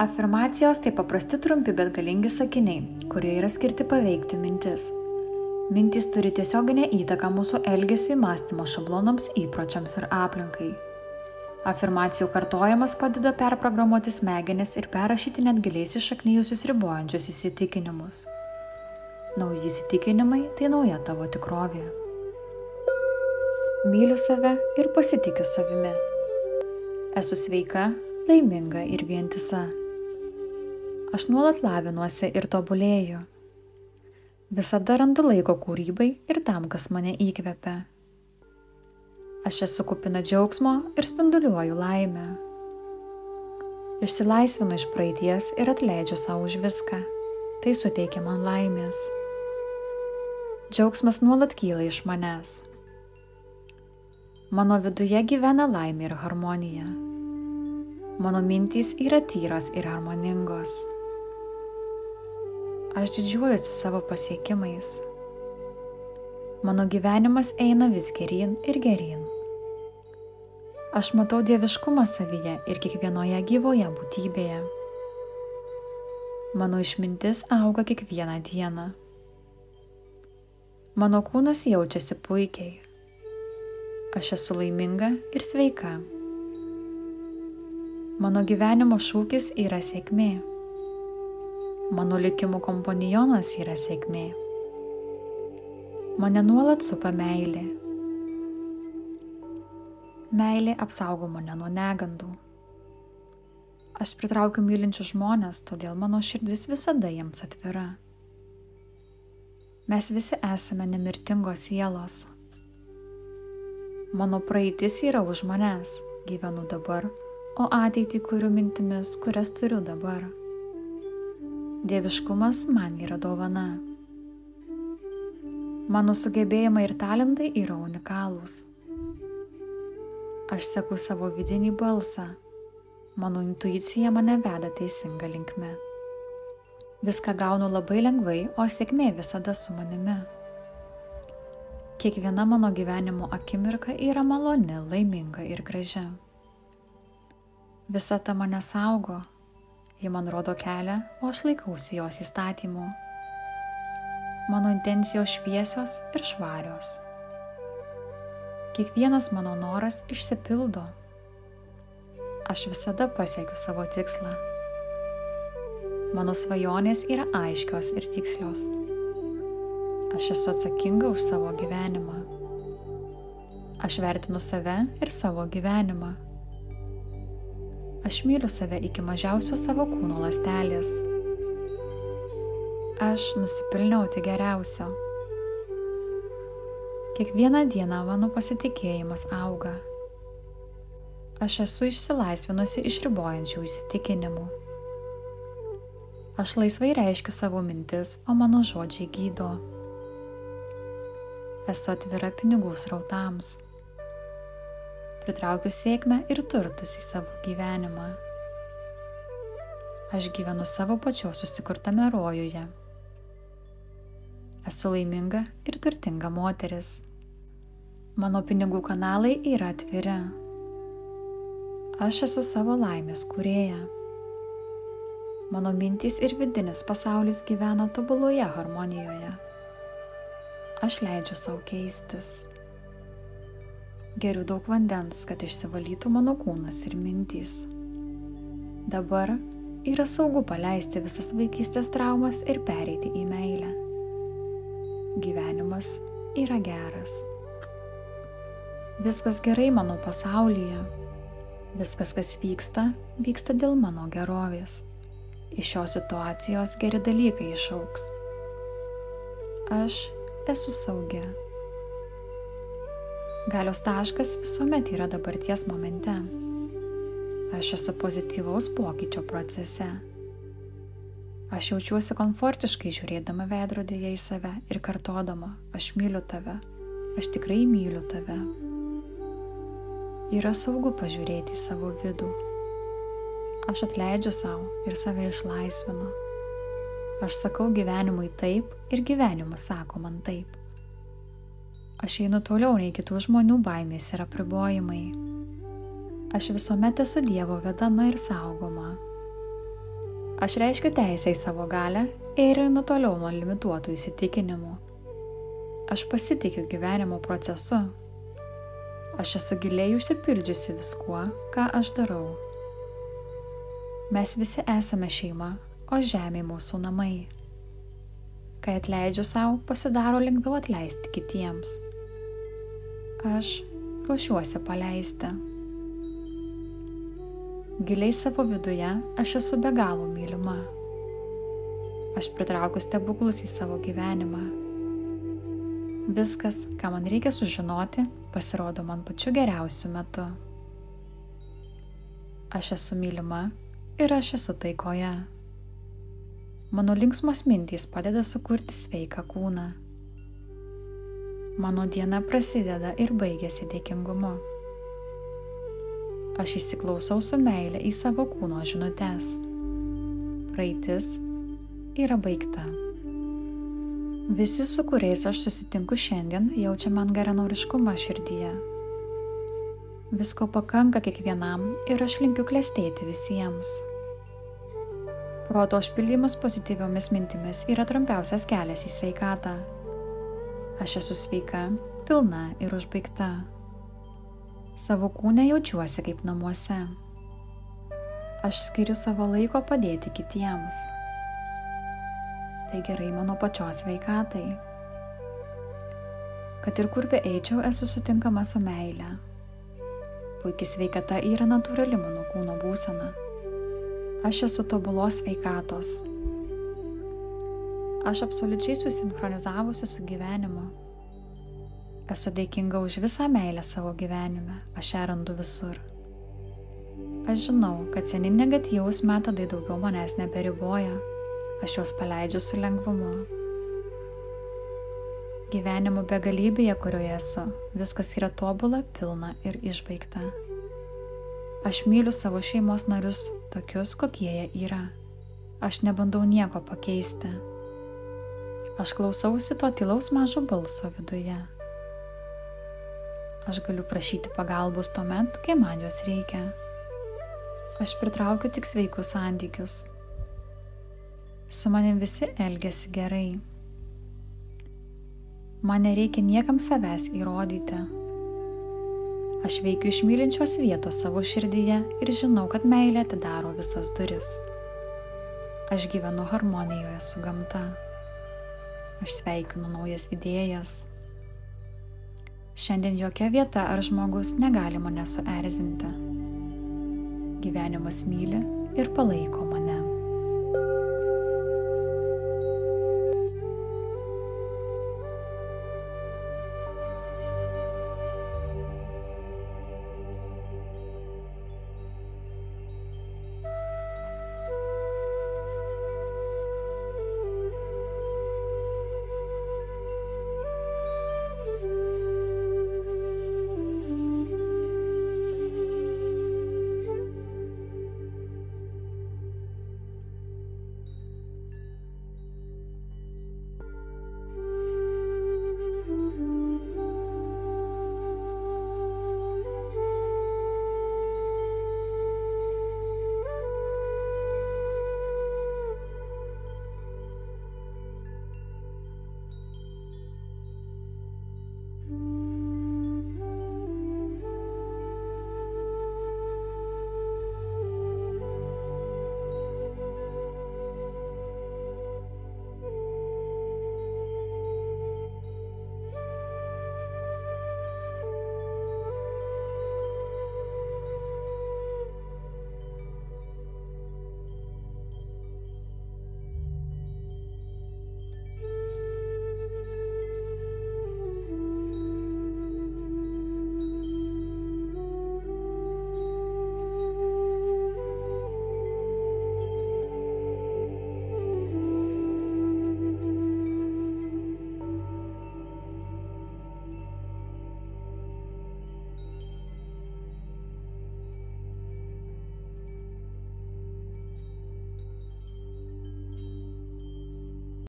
Afirmacijos tai paprasti trumpi, bet galingi sakiniai, kurie yra skirti paveikti mintis. Mintys turi tiesioginę įtaką mūsų elgesiui, mąstymo šablonams, įpročiams ir aplinkai. Afirmacijų kartojimas padeda perprogramuoti smegenis ir perrašyti net giliai įsišaknijusius ribojančius įsitikinimus. Nauji įsitikinimai – tai nauja tavo tikrovė. Myliu save ir pasitikiu savimi. Esu sveika, laiminga ir vientisa. Aš nuolat lavinuosi ir tobulėju. Visada randu laiko kūrybai ir tam, kas mane įkvepia. Aš esu kupina džiaugsmo ir spinduliuoju laimę. Išsilaisvinu iš praeities ir atleidžiu savo už viską. Tai suteikia man laimės. Džiaugsmas nuolat kyla iš manęs. Mano viduje gyvena laimė ir harmonija. Mano mintys yra tyros ir harmoningos. Aš didžiuojuosi savo pasiekimais. Mano gyvenimas eina vis geryn ir geryn. Aš matau dieviškumą savyje ir kiekvienoje gyvoje būtybėje. Mano išmintis auga kiekvieną dieną. Mano kūnas jaučiasi puikiai. Aš esu laiminga ir sveika. Mano gyvenimo šūkis yra sėkmė. Mano likimo kompanionas yra sėkmė. Mane nuolat supa meilė. Meilė apsaugo mane nuo negandų. Aš pritraukiu mylinčius žmones, todėl mano širdis visada jiems atvira. Mes visi esame nemirtingos sielos. Mano praeitis yra už manęs, gyvenu dabar, o ateitį kuriu mintimis, kurias turiu dabar. Dieviškumas man yra dovana. Mano sugebėjimai ir talentai yra unikalūs. Aš seku savo vidinį balsą. Mano intuicija mane veda teisinga linkme. Viską gaunu labai lengvai, o sėkmė visada su manimi. Kiekviena mano gyvenimo akimirka yra maloni, laiminga ir graži. Visata mane saugo. Ji man rodo kelią, o aš laikausi jos įstatymų. Mano intencijos šviesios ir švarios. Kiekvienas mano noras išsipildo. Aš visada pasiekiu savo tikslą. Mano svajonės yra aiškios ir tikslios. Aš esu atsakinga už savo gyvenimą. Aš vertinu save ir savo gyvenimą. Aš myliu save iki mažiausios savo kūno ląstelės. Aš nusipelniau tik geriausio. Kiekvieną dieną mano pasitikėjimas auga. Aš esu išsilaisvinusi iš ribojančių įsitikinimų. Aš laisvai reiškiu savo mintis, o mano žodžiai gydo. Esu atvira pinigų srautams. Pritraukiu sėkmę ir turtus į savo gyvenimą. Aš gyvenu savo pačios susikurtame rojuje. Esu laiminga ir turtinga moteris. Mano pinigų kanalai yra atviri. Aš esu savo laimės kūrėja. Mano mintys ir vidinis pasaulis gyvena tobuloje harmonijoje. Aš leidžiu savo keistis. Geriu daug vandens, kad išsivalytų mano kūnas ir mintys. Dabar yra saugu paleisti visas vaikystės traumas ir pereiti į meilę. Gyvenimas yra geras. Viskas gerai mano pasaulyje. Viskas, kas vyksta, vyksta dėl mano gerovės. Iš šios situacijos geri dalykai išaugs. Aš esu saugi. Galios taškas visuomet yra dabarties momente. Aš esu pozityvaus pokyčio procese. Aš jaučiuosi komfortiškai žiūrėdama veidrodyje į save ir kartodama, aš myliu tave, aš tikrai myliu tave. Yra saugu pažiūrėti į savo vidų. Aš atleidžiu savo ir save išlaisvinu. Aš sakau gyvenimui taip ir gyvenimas sako man taip. Aš einu toliau nei kitų žmonių baimės ir apribojimai. Aš visuomet esu Dievo vedama ir saugoma. Aš reiškiu teisę į savo galią ir einu toliau nuo limituotų įsitikinimų. Aš pasitikiu gyvenimo procesu. Aš esu giliai užsipildžiusi viskuo, ką aš darau. Mes visi esame šeima, o žemė mūsų namai. Kai atleidžiu savo, pasidaro lengviau atleisti kitiems. Aš ruošiuosi paleisti. Giliai savo viduje aš esu be galo mylima. Aš pritraukiu stebuklus į savo gyvenimą. Viskas, ką man reikia sužinoti, pasirodo man pačiu geriausiu metu. Aš esu mylima ir aš esu taikoje. Mano linksmos mintys padeda sukurti sveiką kūną. Mano diena prasideda ir baigiasi dėkingumu. Aš įsiklausau su meile į savo kūno žinutes. Praeitis yra baigta. Visi, su kuriais aš susitinku šiandien, jaučia man geranoriškumą širdyje. Visko pakanka kiekvienam ir aš linkiu klestėti visiems. Proto užpildymas pozityviomis mintimis yra trumpiausias kelias į sveikatą. Aš esu sveika, pilna ir užbaigta. Savo kūne jaučiuosi kaip namuose. Aš skiriu savo laiko padėti kitiems. Tai gerai mano pačios sveikatai. Kad ir kur beeičiau, esu sutinkama su meile. Puikiai sveikata yra natūrali mano kūno būsena. Aš esu tobulos sveikatos. Aš absoliučiai susinchronizavusi su gyvenimu. Esu dėkinga už visą meilę savo gyvenime, aš ją randu visur. Aš žinau, kad seni negatyvūs metodai daugiau manęs neberiboja, aš juos paleidžiu su lengvumu. Gyvenimo begalybėje, kurioje esu, viskas yra tobula, pilna ir išbaigta. Aš myliu savo šeimos narius tokius, kokie jie yra. Aš nebandau nieko pakeisti. Aš klausausi to tylaus mažo balso viduje. Aš galiu prašyti pagalbos tuomet, kai man jos reikia. Aš pritraukiu tik sveikus santykius. Su manim visi elgiasi gerai. Man nereikia niekam savęs įrodyti. Aš veikiu iš mylinčios vietos savo širdyje ir žinau, kad meilė atidaro visas duris. Aš gyvenu harmonijoje su gamta. Aš sveikinu naujas idėjas. Šiandien jokia vieta ar žmogus negali mane suerzinti. Gyvenimas myli ir palaiko mane.